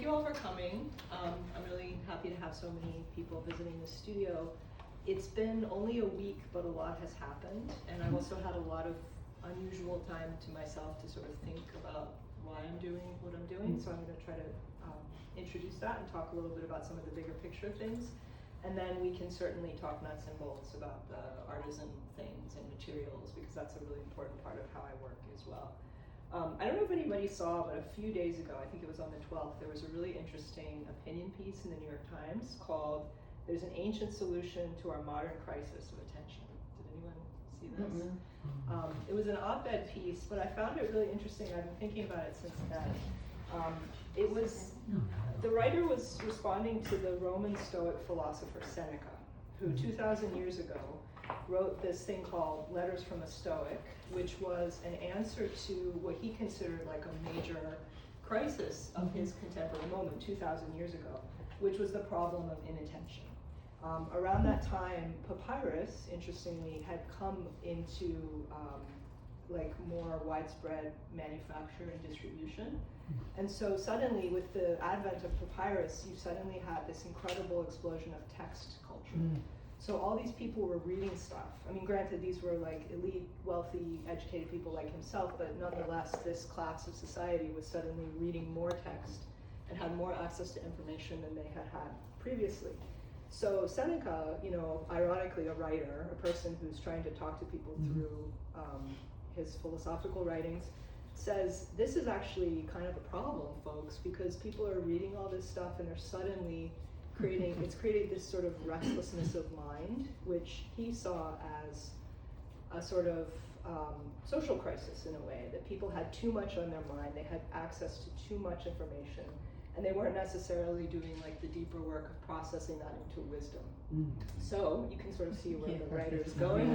you all for coming. I'm really happy to have so many people visiting the studio. It's been only a week, but a lot has happened, and I've also had a lot of unusual time to myself to sort of think about why I'm doing what I'm doing. So I'm going to try to introduce that and talk a little bit about some of the bigger picture things. And then we can certainly talk nuts and bolts about the artisan things and materials, because that's a really important part of how I work as well. I don't know if anybody saw, but a few days ago, I think it was on the 12th, there was a really interesting opinion piece in the New York Times called "There's an Ancient Solution to Our Modern Crisis of Attention." Did anyone see this? It was an op-ed piece, but I found it really interesting. I've been thinking about it since then. The writer was responding to the Roman Stoic philosopher Seneca, who 2,000 years ago wrote this thing called Letters from a Stoic, which was an answer to what he considered like a major crisis of his contemporary moment 2,000 years ago, which was the problem of inattention. Around that time, papyrus, interestingly, had come into like more widespread manufacture and distribution. And so suddenly, with the advent of papyrus, you suddenly had this incredible explosion of text culture. So all these people were reading stuff. I mean, granted, these were like elite, wealthy, educated people like himself, but nonetheless, this class of society was suddenly reading more text and had more access to information than they had had previously. So Seneca, you know, ironically a writer, a person who's trying to talk to people through his philosophical writings, says this is actually kind of a problem, folks, because people are reading all this stuff and they're suddenly it's created this sort of restlessness of mind, which he saw as a sort of social crisis in a way, that people had too much on their mind, they had access to too much information, and they weren't necessarily doing like the deeper work of processing that into wisdom. So you can sort of see where the writer is going.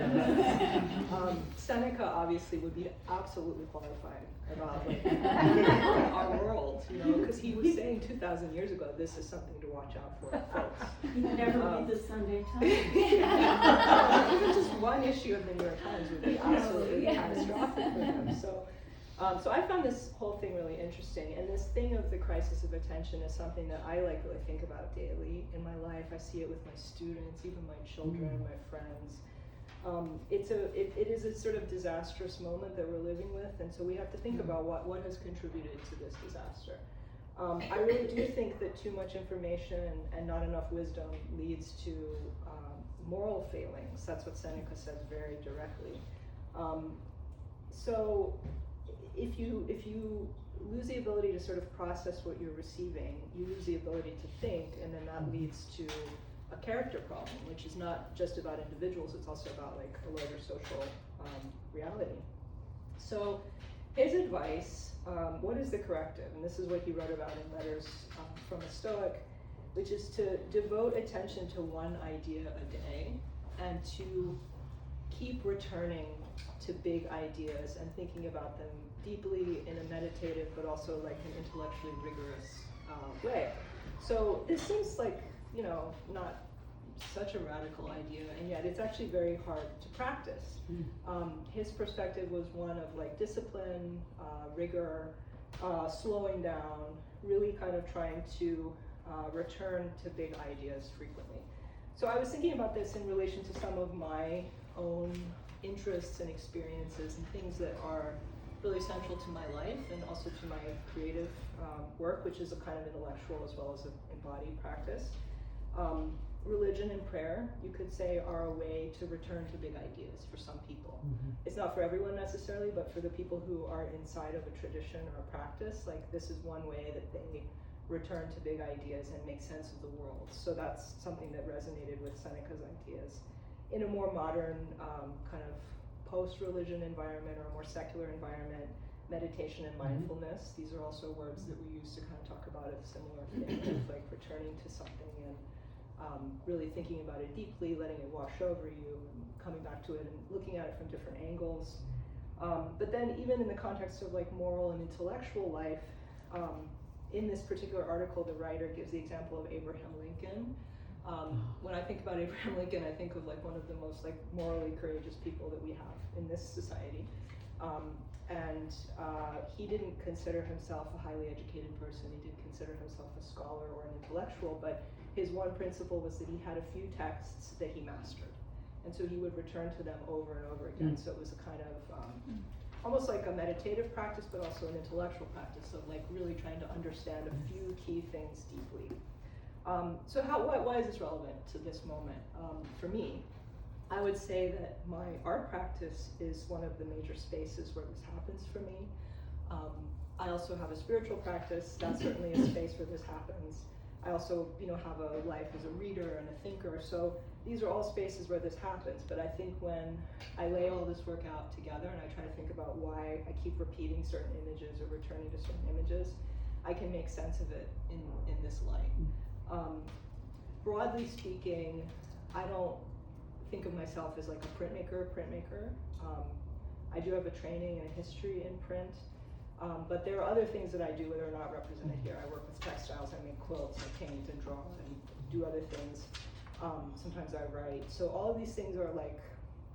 Seneca obviously would be absolutely qualified about like, our world, you know, because he was saying 2,000 years ago, this is something to watch out for, folks. You never read the Sunday Times. Even just one issue of the New York Times would be absolutely catastrophic for him. So I found this whole thing really interesting, and this thing of the crisis of attention is something that I like really think about daily in my life. I see it with my students, even my children, my friends. It is a sort of disastrous moment that we're living with, and so we have to think about what has contributed to this disaster. I really do think that too much information and not enough wisdom leads to moral failings. That's what Seneca says very directly. So if you lose the ability to sort of process what you're receiving, you lose the ability to think, and then that leads to a character problem, which is not just about individuals, it's also about like a larger social reality. So his advice, what is the corrective? And this is what he wrote about in Letters from a Stoic, which is to devote attention to one idea a day and to keep returning to big ideas and thinking about them deeply in a meditative but also like an intellectually rigorous way. So this seems like, you know, not such a radical idea, and yet it's actually very hard to practice. His perspective was one of like discipline, rigor, slowing down, really kind of trying to return to big ideas frequently. So I was thinking about this in relation to some of my own interests and experiences and things that are really central to my life and also to my creative work, which is a kind of intellectual as well as an embodied practice. Religion and prayer, you could say, are a way to return to big ideas for some people. It's not for everyone necessarily, but for the people who are inside of a tradition or a practice, like this is one way that they return to big ideas and make sense of the world. So that's something that resonated with Seneca's ideas. In a more modern kind of post-religion environment or a more secular environment, meditation and mindfulness, these are also words that we use to kind of talk about a similar thing, of like returning to something and really thinking about it deeply, letting it wash over you, and coming back to it and looking at it from different angles. But then even in the context of like moral and intellectual life, in this particular article, the writer gives the example of Abraham Lincoln. When I think about Abraham Lincoln, I think of like one of the most like morally courageous people that we have in this society. and he didn't consider himself a highly educated person. He didn't consider himself a scholar or an intellectual, but his one principle was that he had a few texts that he mastered. And so he would return to them over and over again. So it was a kind of almost like a meditative practice, but also an intellectual practice of like really trying to understand a few key things deeply. So why is this relevant to this moment? For me, I would say that my art practice is one of the major spaces where this happens for me. I also have a spiritual practice. That's certainly a space where this happens. I also, have a life as a reader and a thinker. So these are all spaces where this happens. But I think when I lay all this work out together and I try to think about why I keep repeating certain images or returning to certain images, I can make sense of it in this light. Broadly speaking, I don't think of myself as like a printmaker. I do have a training and a history in print. But there are other things that I do that are not represented here. I work with textiles, I make quilts, I paint and draw and do other things. Sometimes I write. So all of these things are like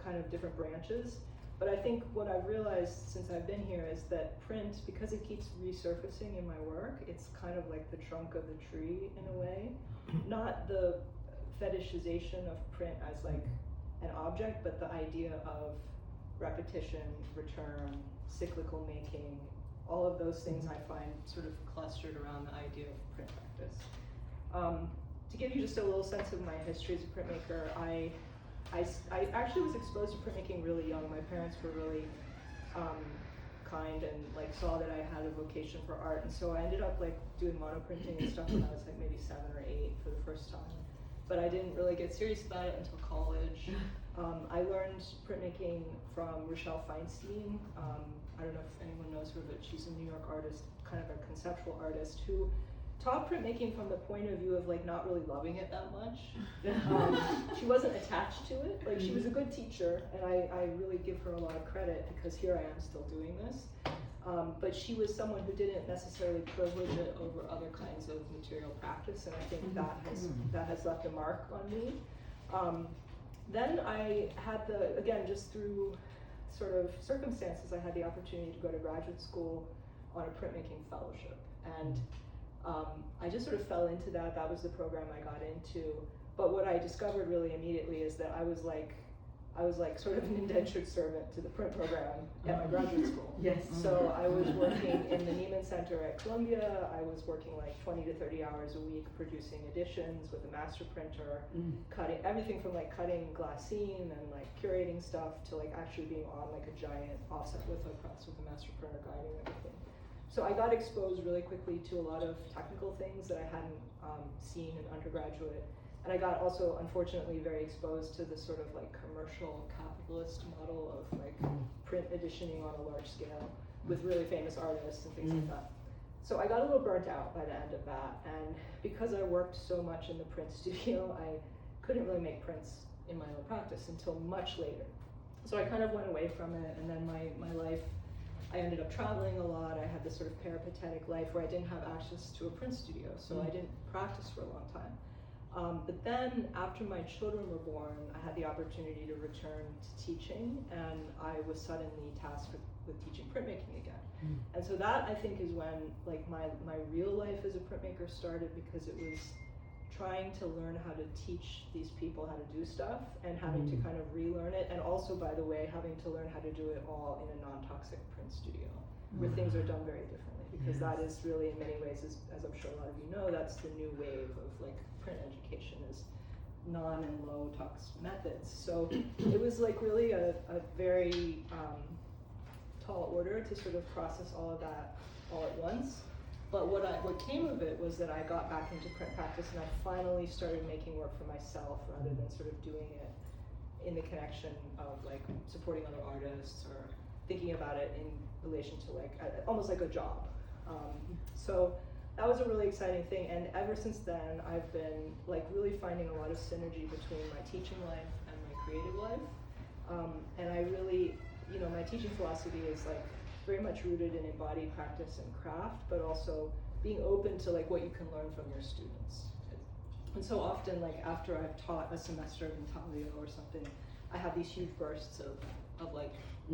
kind of different branches. But I think what I've realized since I've been here is that print, because it keeps resurfacing in my work, it's kind of like the trunk of the tree in a way. Not the fetishization of print as like an object, but the idea of repetition, return, cyclical making, all of those things I find sort of clustered around the idea of print practice. To give you just a little sense of my history as a printmaker, I actually was exposed to printmaking really young. My parents were really kind and like saw that I had a vocation for art, and so I ended up like doing monoprinting and stuff when I was like maybe 7 or 8 for the first time. But I didn't really get serious about it until college. I learned printmaking from Rochelle Feinstein. I don't know if anyone knows her, but she's a New York artist, kind of a conceptual artist, who taught printmaking from the point of view of like not really loving it that much. She wasn't attached to it. Like she was a good teacher, and I really give her a lot of credit because here I am still doing this. But she was someone who didn't necessarily privilege it over other kinds of material practice, and I think that has left a mark on me. Then I had again, just through sort of circumstances, I had the opportunity to go to graduate school on a printmaking fellowship. And I just sort of fell into that. That was the program I got into. But what I discovered really immediately is that I was like sort of an indentured servant to the print program at my graduate school. Yes. So I was working in the Neiman Center at Columbia. I was working like 20 to 30 hours a week producing editions with a master printer, cutting everything from like cutting glassine and like curating stuff to like actually being on like a giant offset litho press with a master printer guiding everything. So I got exposed really quickly to a lot of technical things that I hadn't seen in undergraduate. And I got also, unfortunately, very exposed to the sort of like commercial capitalist model of like print editioning on a large scale with really famous artists and things like that. So I got a little burnt out by the end of that. And because I worked so much in the print studio, I couldn't really make prints in my own practice until much later. So I kind of went away from it, and then my life, I ended up traveling a lot. I had this sort of peripatetic life where I didn't have access to a print studio, so I didn't practice for a long time. But then after my children were born, I had the opportunity to return to teaching, and I was suddenly tasked with teaching printmaking again. And so that, I think, is when like my real life as a printmaker started, because it was trying to learn how to teach these people how to do stuff and having to kind of relearn it, and also, by the way, having to learn how to do it all in a non-toxic print studio where things are done very differently, because that is really, in many ways, as I'm sure a lot of you know, that's the new wave of like print education, is non and low tox methods. So it was like really a very tall order to sort of process all of that all at once. But what came of it was that I got back into print practice, and I finally started making work for myself rather than sort of doing it in the connection of like supporting other artists or thinking about it in relation to like almost like a job. So that was a really exciting thing, and ever since then I've been like really finding a lot of synergy between my teaching life and my creative life. And I really, my teaching philosophy is like very much rooted in embodied practice and craft, but also being open to like what you can learn from your students. And so often, like after I've taught a semester of intaglio or something, I have these huge bursts of of like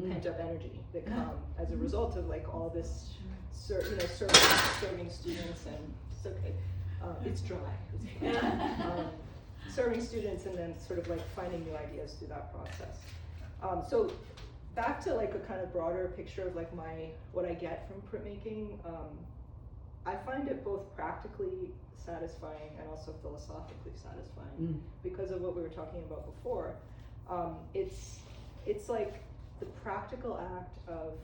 pent up energy that come as a result of like all this, serving students, and it's okay. It's dry. It's dry. Serving students and then sort of like finding new ideas through that process. So back to like a kind of broader picture of like what I get from printmaking. I find it both practically satisfying and also philosophically satisfying because of what we were talking about before. It's like the practical act of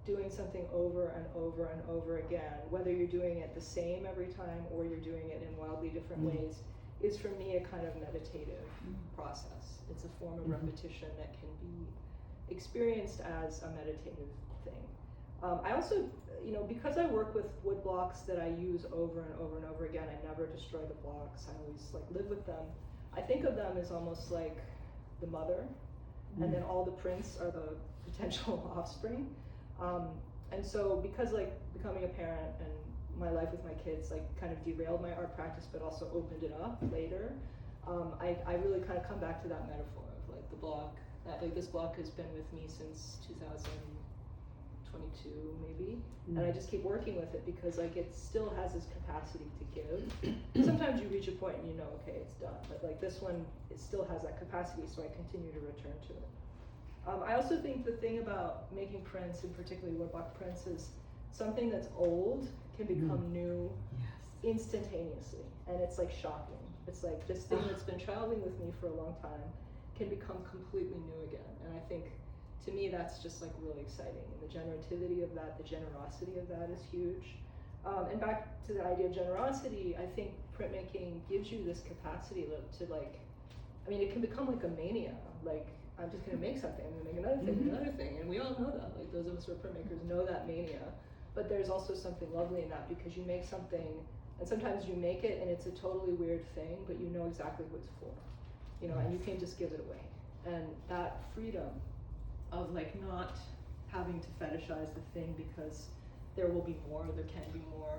doing something over and over and over again, whether you're doing it the same every time or you're doing it in wildly different ways, is for me a kind of meditative process. It's a form of repetition that can be experienced as a meditative thing. I also, because I work with wood blocks that I use over and over and over again, I never destroy the blocks. I always like live with them. I think of them as almost like the mother, and then all the prints are the potential offspring. And so because like becoming a parent and my life with my kids like kind of derailed my art practice but also opened it up later, I really kind of come back to that metaphor of like the block, that like this block has been with me since 2022 maybe, and I just keep working with it because like it still has this capacity to give. Sometimes you reach a point and okay, it's done, but like this one, it still has that capacity, so I continue to return to it. I also think the thing about making prints, and particularly woodblock prints, is something that's old can become new instantaneously, and it's like shocking. It's like this thing that's been traveling with me for a long time can become completely new again, and I think to me that's just like really exciting, and the generativity of that, the generosity of that is huge. And back to the idea of generosity, I think printmaking gives you this capacity to like, I mean, it can become like a mania, like I'm just gonna make something, I'm gonna make another thing, another thing, and we all know that, like those of us who are printmakers know that mania, but there's also something lovely in that because you make something, and sometimes you make it and it's a totally weird thing, but you know exactly who it's for, and you can just give it away. And that freedom of like not having to fetishize the thing because there will be more, there can be more,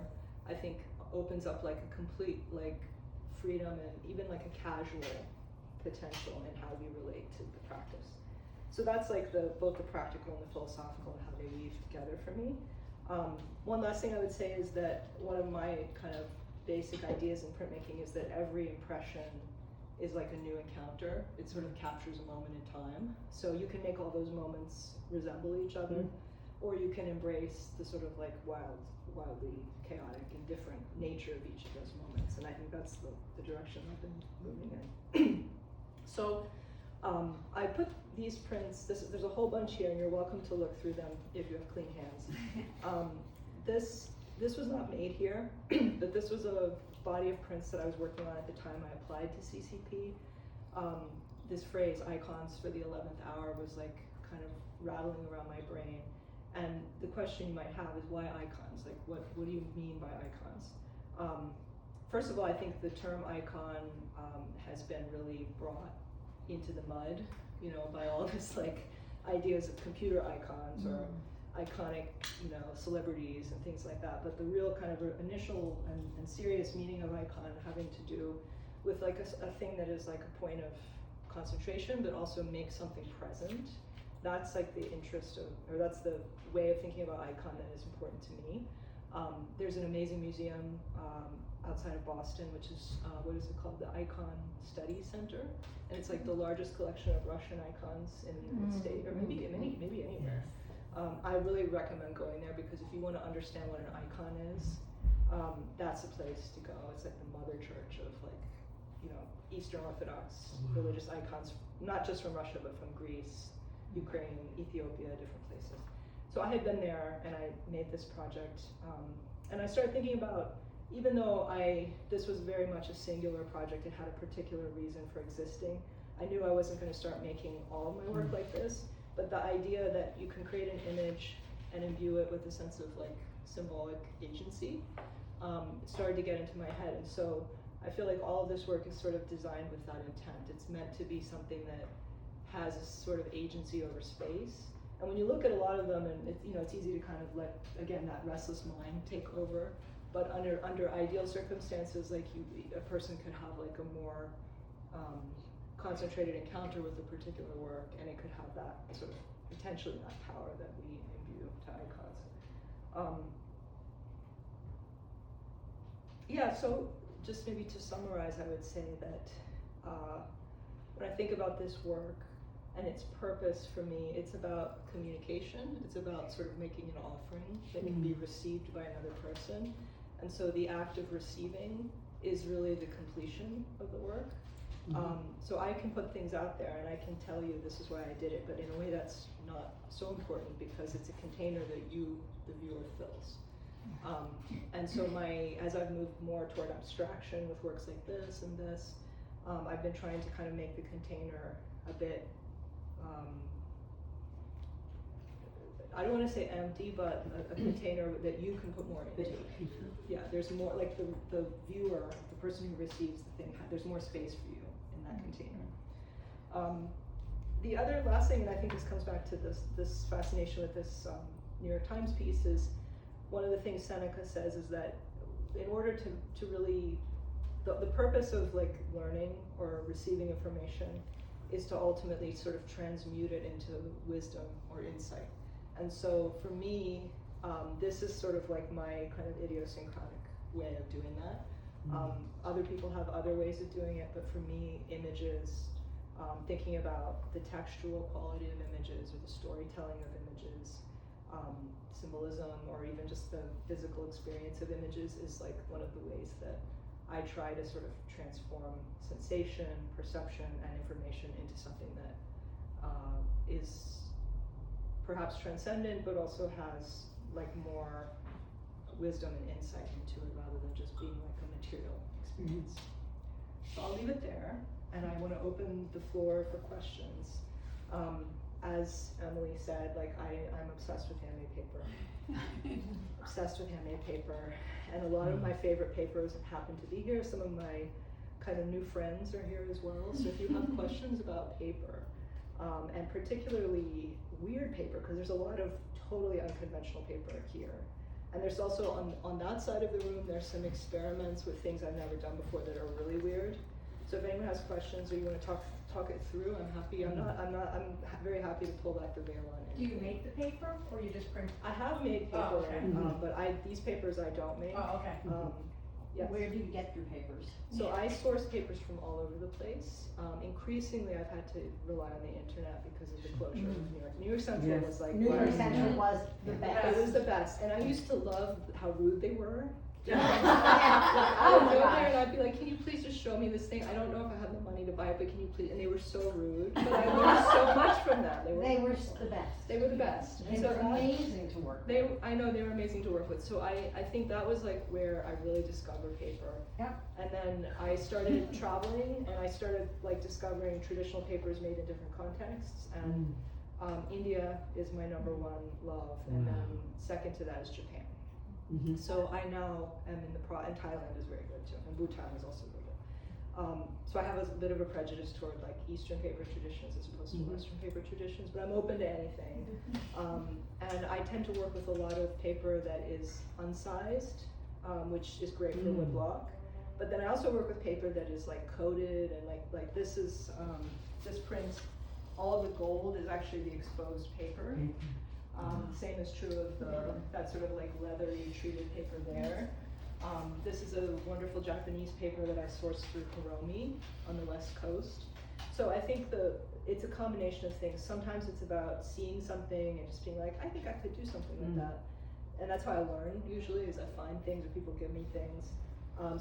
I think opens up like a complete like freedom and even like a casual potential in how we relate to the practice. So that's like both the practical and the philosophical and how they weave together for me. One last thing I would say is that one of my kind of basic ideas in printmaking is that every impression is like a new encounter. It sort of captures a moment in time. So you can make all those moments resemble each other, or you can embrace the sort of like wildly chaotic and different nature of each of those moments. And I think that's the direction I've been moving in. So I put these prints, there's a whole bunch here, and you're welcome to look through them if you have clean hands. This was not made here, but this was a body of prints that I was working on at the time I applied to CCP. This phrase, icons for the 11th hour, was like kind of rattling around my brain. And the question you might have is, why icons? Like, what do you mean by icons? First of all, I think the term icon has been really brought into the mud, by all this like ideas of computer icons or iconic, celebrities and things like that. But the real kind of initial and serious meaning of icon having to do with like a thing that is like a point of concentration, but also makes something present. That's like the interest of, or that's the way of thinking about icon that is important to me. There's an amazing museum outside of Boston, which is, what is it called? The Icon Study Center. And it's like the largest collection of Russian icons in the United States, or maybe anywhere. I really recommend going there because if you want to understand what an icon is, that's a place to go. It's like the mother church of like, Eastern Orthodox religious icons, not just from Russia, but from Greece, Ukraine, Ethiopia, different places. So I had been there and I made this project, and I started thinking about, even though this was very much a singular project, it had a particular reason for existing, I knew I wasn't going to start making all of my work like this, but the idea that you can create an image and imbue it with a sense of like symbolic agency started to get into my head. And so I feel like all of this work is sort of designed with that intent. It's meant to be something that has a sort of agency over space. And when you look at a lot of them, and it's easy to kind of let, again, that restless mind take over. But under ideal circumstances, like a person could have like a more concentrated encounter with a particular work, and it could have that sort of potentially that power that we imbue to icons. Yeah, so just maybe to summarize, I would say that when I think about this work and its purpose for me, it's about communication. It's about sort of making an offering that can be received by another person. And so the act of receiving is really the completion of the work. So I can put things out there and I can tell you this is why I did it, but in a way that's not so important because it's a container that you, the viewer, fills. And so as I've moved more toward abstraction with works like this and this, I've been trying to kind of make the container a bit, I don't want to say empty, but a container that you can put more into. Yeah, there's more, like the viewer, the person who receives the thing, there's more space for you in that container. The other last thing, and I think this comes back to this fascination with this New York Times piece, is one of the things Seneca says is that in order to really, the purpose of like learning or receiving information is to ultimately sort of transmute it into wisdom or insight. And so for me, this is sort of like my kind of idiosyncratic way of doing that. Other people have other ways of doing it, but for me, images, thinking about the textual quality of images or the storytelling of images, symbolism, or even just the physical experience of images is like one of the ways that I try to sort of transform sensation, perception, and information into something that is perhaps transcendent, but also has like more wisdom and insight into it rather than just being like a material experience. So I'll leave it there, and I want to open the floor for questions. As Emily said, like I'm obsessed with handmade paper. Obsessed with handmade paper, and a lot of my favorite papers happen to be here. Some of my kind of new friends are here as well. So if you have questions about paper, and particularly weird paper, because there's a lot of totally unconventional paper here. And there's also on that side of the room, there's some experiments with things I've never done before that are really weird. So if anyone has questions or you want to talk it through, I'm happy. I'm very happy to pull back the veil on it. Do you make the paper or you just print? I have made paper, okay. But these papers I don't make. Oh, okay. Yes. Where do you get your papers? So I source papers from all over the place. Increasingly, I've had to rely on the internet because of the closure of New York. New York Central was like New York wow. Central was the best. It was the best, and I used to love how rude they were. Yeah. I would Oh my go gosh. there and I'd be like, "Can you please just show me this thing? I don't know if I have the money to buy it, but can you please?" And they were so rude, but I learned so much from them. They were wonderful. the best. They were the best. They And were so amazing to work with. I know they were amazing to work with. So I think that was like where I really discovered paper. Yeah. And then I started traveling and I started like discovering traditional papers made in different contexts. And India is my number one love, and then second to that is Japan. So I now am in and Thailand is very good too, and Bhutan is also very good. So I have a bit of a prejudice toward like Eastern paper traditions as opposed to Western paper traditions, but I'm open to anything. And I tend to work with a lot of paper that is unsized, which is great for woodblock. But then I also work with paper that is like coated, and like this is this print. All of the gold is actually the exposed paper. Same is true of that sort of like leathery treated paper there. This is a wonderful Japanese paper that I sourced through Kuromi on the West Coast. So I think it's a combination of things. Sometimes it's about seeing something and just being like, I think I could do something with that. And that's how I learn usually, is I find things or people give me things.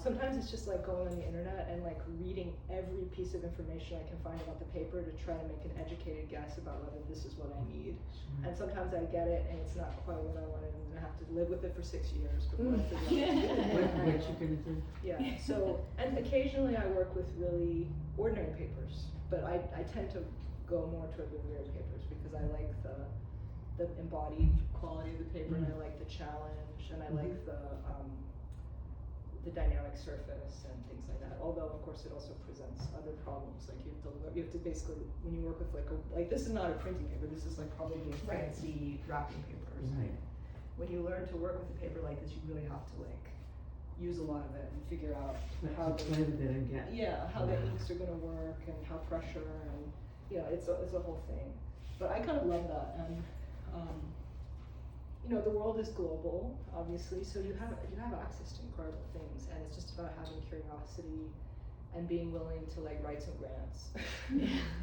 Sometimes it's just like going on the internet and like reading every piece of information I can find about the paper to try to make an educated guess about whether this is what I need. And sometimes I get it and it's not quite what I wanted, and then I have to live with it for 6 years before I figure out what you're gonna do. Yeah, so, and occasionally I work with really ordinary papers, but I tend to go more toward the weird papers because I like the embodied quality of the paper, and I like the challenge, and I like the dynamic surface and things like that. Although of course it also presents other problems. Like you have to basically, when you work with like this is not a printing paper. This is like probably fancy wrapping papers. Right. When you learn to work with a paper like this, you really have to like use a lot of it and figure out how play with it and get. how the inks are going to work and how pressure and it's a whole thing. But I kind of love that, and you know, the world is global, obviously, so you have access to incredible things, and it's just about having curiosity and being willing to like write some grants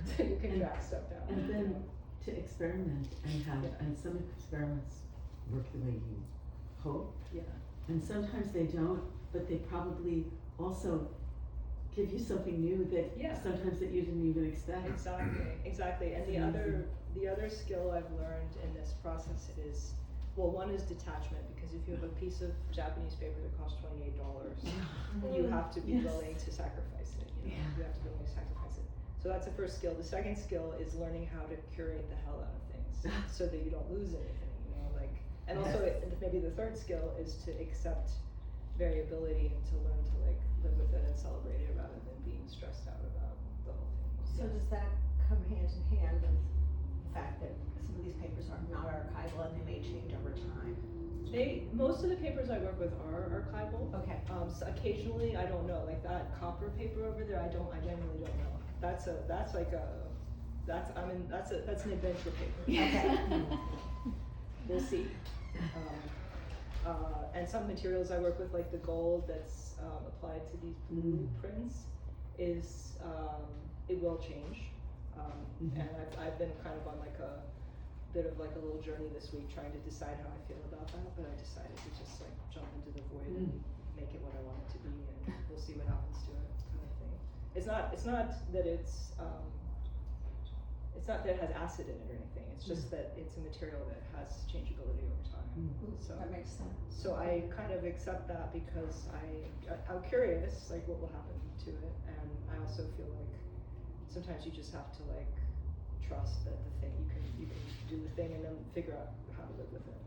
so you can track stuff down. And then to experiment and have, Yeah. and some experiments work the way you hope, Yeah. and sometimes they don't, but they probably also give you something new that Yeah. sometimes that you didn't even expect. Exactly. And It's amazing. the other skill I've learned in this process is, well, one is detachment, because if you have a piece of Japanese paper that costs $28, you have to be Yes. willing to sacrifice it. You know, Yeah. you have to be willing to sacrifice it. So that's the first skill. The second skill is learning how to curate the hell out of things so that you don't lose anything. You know, like, and also maybe the third skill is to accept variability and to learn to like live with it and celebrate it rather than being stressed out about the whole thing. So Yeah. does that come hand in hand with the fact that some of these papers are not archival and they may change over time? Most of the papers I work with are archival. Okay. So occasionally, I don't know, like that copper paper over there, I genuinely don't know. That's an adventure paper. Okay. We'll see. And some materials I work with, like the gold that's applied to these blueprints, is it will change. And I've been kind of on like a bit of like a little journey this week trying to decide how I feel about that, but I decided to just like jump into the void and make it what I want it to be, and we'll see what happens to it, kind of thing. It's not that it's not that it has acid in it or anything, it's just that it's a material that has changeability over time. So That makes sense. so I kind of accept that because I'm curious, like what will happen to it, and I also feel like sometimes you just have to like trust that the thing you can do the thing and then figure out how to live with it.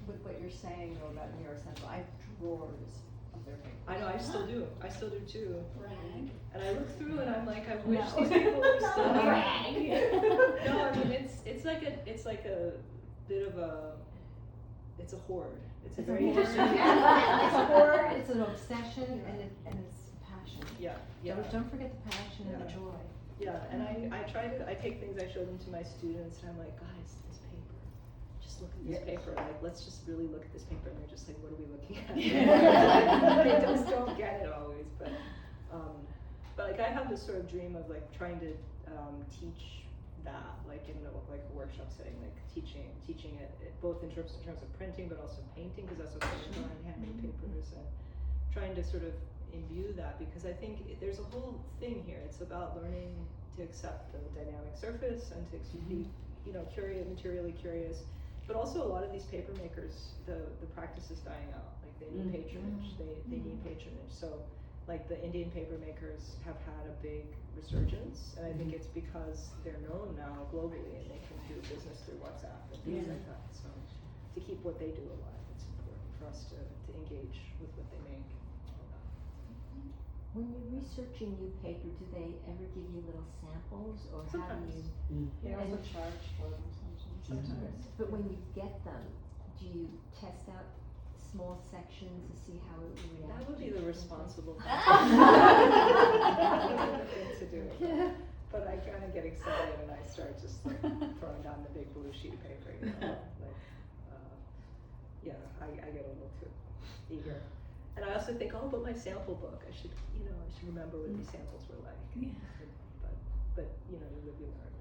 With what you're saying though about New York Central, I have drawers of their papers. I know, I still do too. Brag. And I look through and I'm like, I wish No. these people were still Not here. brag. No, I mean it's like a bit of it's a hoard. It's a very hoard. interesting. It's a hoard, it's an obsession, and it's passion. Yeah, yeah. Don't forget the passion and the Yeah. joy. Yeah, and I take things, I show them to my students, and I'm like, guys, this paper, just look at this paper, like, let's just really look at this paper, and they're just like, what are we looking at? They just don't get it always, but like, I have this sort of dream of like trying to teach that, like in a workshop setting, like teaching it both in terms of printing, but also painting, because that's what I'm doing, handmade papers, and trying to sort of imbue that, because I think there's a whole thing here. It's about learning to accept the dynamic surface and to be, you know, materially curious. But also a lot of these paper makers, the practice is dying out. Like they need patronage. They need patronage. So like the Indian paper makers have had a big resurgence, and I think it's because they're known now globally and they can do business through WhatsApp and things like that. So to keep what they do alive, it's important for us to engage with what they make. When you're researching new paper, do they ever give you little samples, or how do Sometimes. you? They also charge for them sometimes. But when you get them, do you test out small sections to see how it will react? That would be to the printing? responsible thing. That would be the thing to do. But I kind of get excited and I start just like throwing down the big blue sheet of paper, you know, like, yeah, I get a little too eager. And I also think, oh, but my sample book, I should remember what these samples were like. But you know, you live, you learn.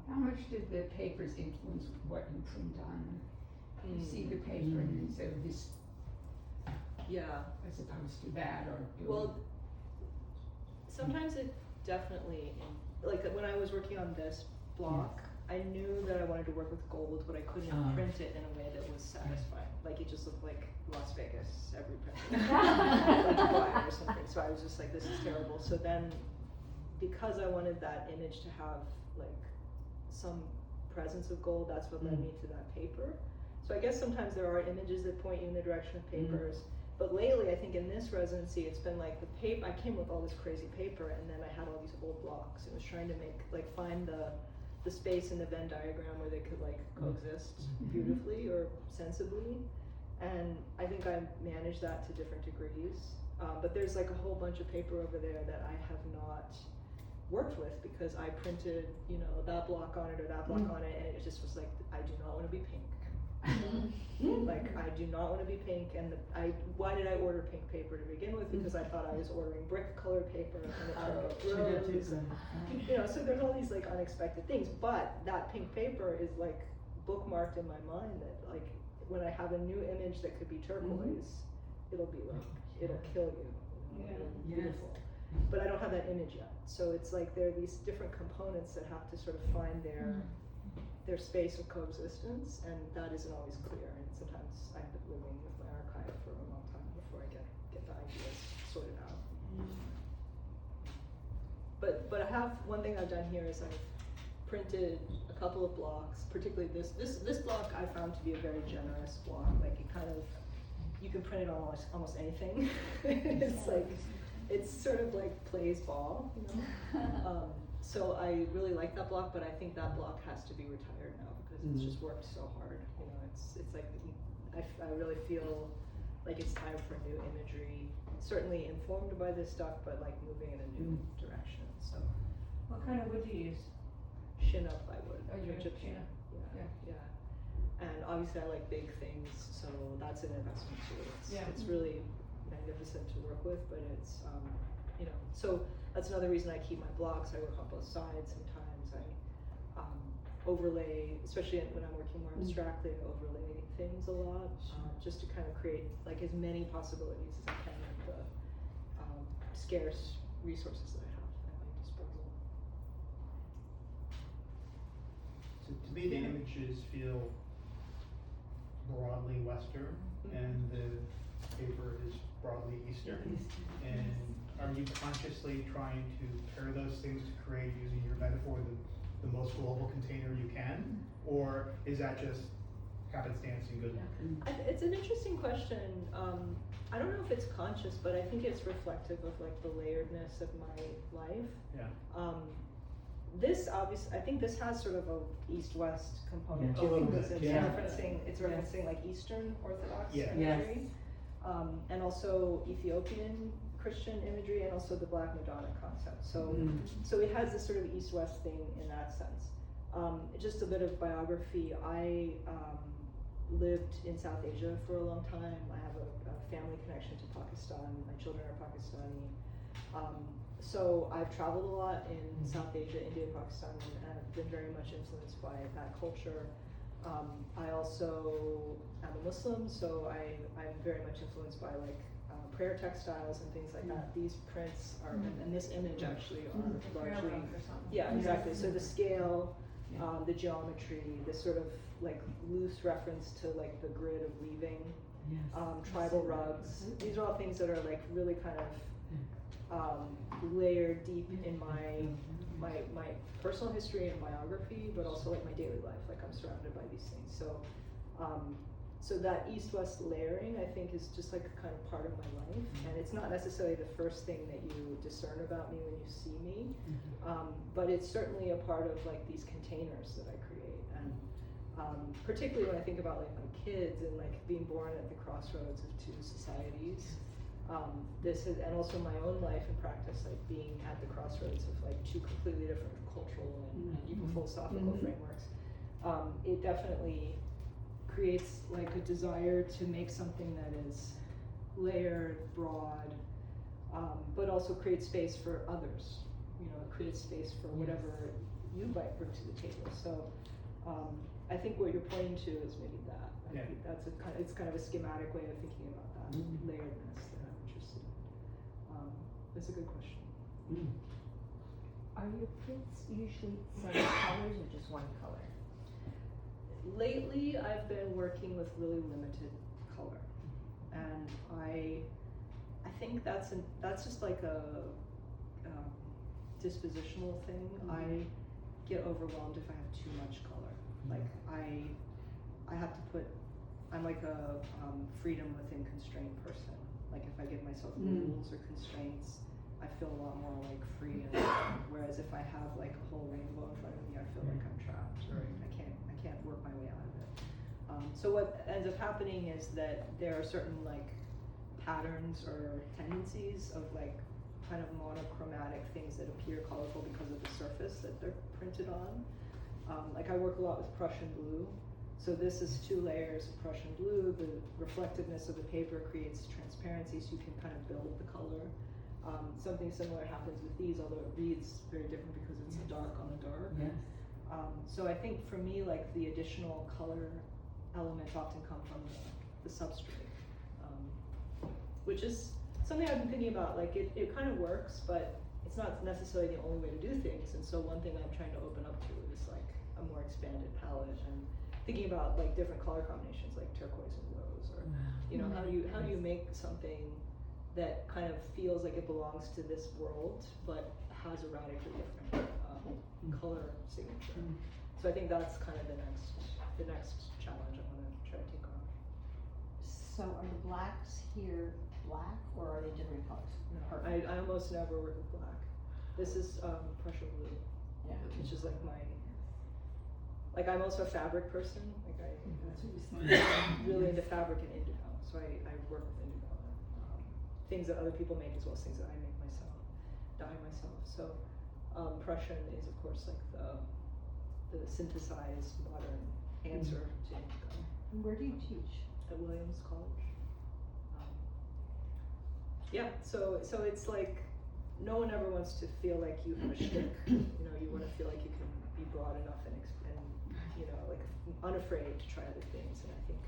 How much did the papers influence what you print on? You see the paper and you say this Yeah. as opposed to that, or Well, sometimes it definitely, like when I was working on this block, I knew that I wanted to work with gold, but I couldn't print it in a way that was satisfying. Like it just looked like Las Vegas every print, like Dubai or something. So I was just like, this is terrible. So then, because I wanted that image to have like some presence of gold, that's what led me to that paper. So I guess sometimes there are images that point you in the direction of papers. But lately, I think in this residency, it's been like the paper, I came with all this crazy paper, and then I had all these old blocks. It was trying to find the space in the Venn diagram where they could like coexist beautifully or sensibly. And I think I managed that to different degrees. But there's like a whole bunch of paper over there that I have not worked with, because I printed, you know, that block on it or that block on it, and it just was like, I do not wanna be pink. Like, I do not wanna be pink, and why did I order pink paper to begin with? Because I thought I was ordering brick colored paper, and it turned out rose. You know, so there's all these like unexpected things, but that pink paper is like bookmarked in my mind that like, when I have a new image that could be turquoise, it'll be like, it'll kill you. You know, it'll be beautiful. But I don't have that image yet. So it's like there are these different components that have to sort of find their space of coexistence, and that isn't always clear. And sometimes I end up living with my archive for a long time before I get the ideas sorted out. But I have, one thing I've done here is I've printed a couple of blocks, particularly this block I found to be a very generous block. Like, it kind of, you can print it on almost anything. It's like, it's sort of like plays ball, you know? So I really like that block, but I think that block has to be retired now because it's just worked so hard. You know, it's like, I really feel like it's time for new imagery, certainly informed by this stuff, but like moving in a new direction, so. What kind of wood do you use? Shin up plywood, Oh, you from use Japan. Shin. Yeah. And obviously I like big things, so that's an investment too. It's really magnificent to work with, but it's, you know, so that's another reason I keep my blocks. I work on both sides sometimes. I overlay, especially when I'm working more abstractly, I overlay things a lot, just to kind of create like as many possibilities as I can with the scarce resources that I have at my disposal. So to me, the images feel broadly Western, and the paper is broadly Eastern. And are you consciously trying to pair those things to create, using your metaphor, the most global container you can? Or is that just happenstance and good luck? It's an interesting question. I don't know if it's conscious, but I think it's reflective of like the layeredness of my life. Yeah. This obviously, I think this has sort of a East-West component Yeah. too, A little because bit, it's yeah. referencing like Eastern Orthodox Yeah. imagery, and also Ethiopian Christian imagery, and also the Black Madonna concept. So, so it has this sort of East-West thing in that sense. Just a bit of biography. I lived in South Asia for a long time. I have a family connection to Pakistan. My children are Pakistani. So I've traveled a lot in South Asia, India, Pakistan, and I've been very much influenced by that culture. I also am a Muslim, so I'm very much influenced by like prayer textiles and things like that. These prints are, and this image actually are largely, yeah, exactly. So the scale, the geometry, this sort of like loose reference to like the grid of weaving, tribal rugs. These are all things that are like really kind of layered deep in my personal history and biography, but also like my daily life. Like I'm surrounded by these things. So so that East-West layering, I think, is just like a kind of part of my life, and it's not necessarily the first thing that you discern about me when you see me, but it's certainly a part of like these containers that I create, and particularly when I think about like my kids and like being born at the crossroads of two societies. This is, and also my own life and practice, like being at the crossroads of like two completely different cultural and even philosophical frameworks. It definitely creates like a desire to make something that is layered, broad, but also creates space for others. You know, it creates space for whatever you might bring to the table. So I think what you're pointing to is maybe that. I think that's it's kind of a schematic way of thinking about that layeredness that I'm interested in. That's a good question. Are your prints usually several colors or just one color? Lately, I've been working with really limited color, and I think that's just like a dispositional thing. I get overwhelmed if I have too much color. Like I have to put. I'm like a freedom within constraint person. Like if I give myself rules or constraints, I feel a lot more like free. Whereas if I have like a whole rainbow in front of me, I feel like I'm trapped. Or I can't work my way out of it. So what ends up happening is that there are certain like patterns or tendencies of like kind of monochromatic things that appear colorful because of the surface that they're printed on. Like I work a lot with Prussian blue. So this is 2 layers of Prussian blue. The reflectiveness of the paper creates transparency, so you can kind of build the color. Something similar happens with these, although it reads very different because it's dark on the dark. Yes. So I think for me, like the additional color elements often come from the substrate, which is something I've been thinking about. Like it kind of works, but it's not necessarily the only way to do things. And so one thing I'm trying to open up to is like a more expanded palette and thinking about like different color combinations, like turquoise and rose, or you know, how do you make something that kind of feels like it belongs to this world, but has a radically different color signature. So I think that's kind of the next challenge I want to try to take on. So are the blacks here black, or are they different colors? No, I almost never work with black. This is Prussian blue, Yeah. which is like I'm also a fabric person. Like I'm really into fabric and indigo, so I work with indigo. Things that other people make as well as things that I make myself, dye myself. So Prussian is of course like the synthesized modern answer to indigo. And where do you teach? At Williams College. Yeah, so it's like no one ever wants to feel like you have a shtick. You know, you want to feel like you can be broad enough and you know, like unafraid to try other things. And I think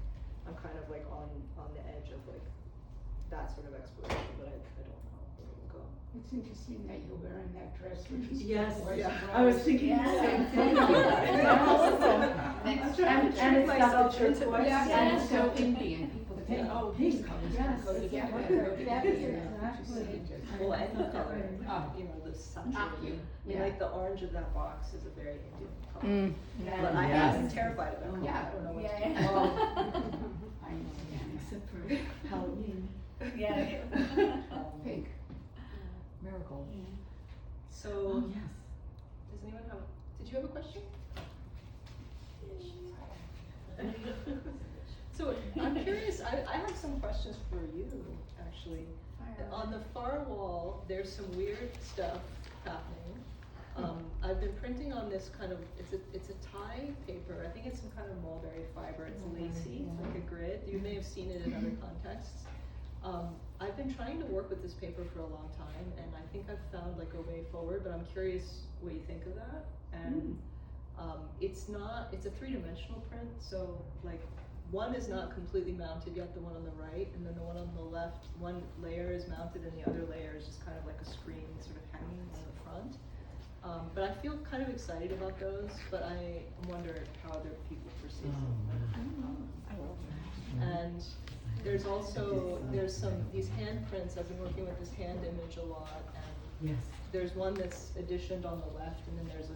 I'm kind of like on the edge of like that sort of exploration, but I don't know where it will go. It's interesting that you're wearing that dress, which is Yes, turquoise yeah. and I was rose. thinking the same thing. I'm trying to trick myself into Yeah, this. and it's so Indian. People think, Yeah. oh, these colors Yes, go together. exactly. Go together. Exactly. Well, and the color, Oh. you know, the Thank saturated. you. I mean, Yeah. like the orange of that box is a very Indian color. But I Yes. am terrified of that color. Yeah. I don't know what Yeah, to do. yeah. Oh, I understand. Except for Halloween. Yeah. Pink. Miracle. So, Oh, yes. does anyone have, did you have a question? So, I'm curious, I have some questions for you, actually. On the far wall, there's some weird stuff happening. I've been printing on this kind of, it's a tie paper. I think it's some kind of mulberry fiber. It's lacy, it's like a grid. You may have seen it in other contexts. I've been trying to work with this paper for a long time, and I think I've found like a way forward, but I'm curious what you think of that. And it's a 3-dimensional print, so like one is not completely mounted yet, the one on the right, and then the one on the left, one layer is mounted and the other layer is just kind of like a screen sort of hanging in the front. But I feel kind of excited about those, but I wonder how other people perceive them. And there's these handprints. I've been working with this hand image a lot, and Yes. there's one that's editioned on the left, and then there's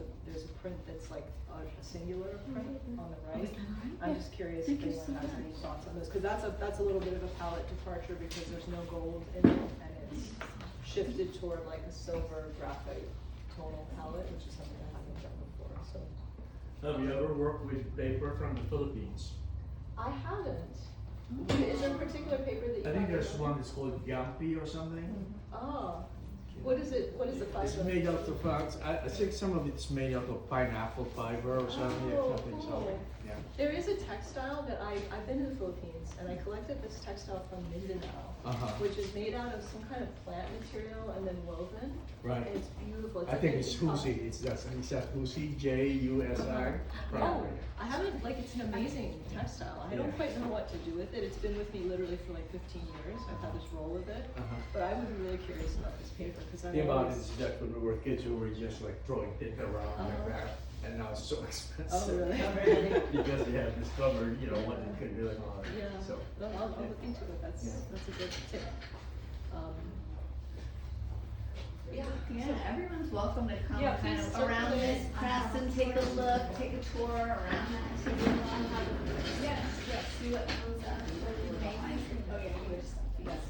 a print that's like a singular print on the Oh, right. is that all right? I'm Yes. just curious Thank if you anyone so has any much. thoughts on those, because that's a little bit of a palette departure because there's no gold in it, and it's shifted toward like a silver graphite tonal palette, which is something I haven't done before. So Have you ever worked with paper from the Philippines? I haven't. Is there a particular paper that you? I think have? there's one that's called Gampi or something. Oh, what is it? What is the fiber? It's made out of, I think some of it's made out of pineapple fiber or something, Oh, something, cool. something, yeah. There is a textile that I've been to the Philippines, and I collected this textile from Mindanao, Uh-huh, which is made out of some kind of plant material and then woven. right. And it's beautiful. I think it's Husi, it says Husi, J-U-S-I. Oh, I haven't, like, it's an amazing textile. I don't Yeah. quite know what to do with it. It's been with me literally for like 15 years. I've had this roll with it. Uh-huh. But I would be really curious about this paper, because I'm The thing about it always. is that when we were kids, we were just like throwing paper around like Uh-huh. that, and now it's so expensive. Oh, really? Because they have discovered, you know, what it could really on. Yeah, So, no, I'll look into it. That's a good tip. Yeah. Yeah, everyone's welcome to come Yeah, kind please of around circulate. this press and take a look, take a tour around that table. Yes, yes, see what comes up. Oh, yeah, yours, yes.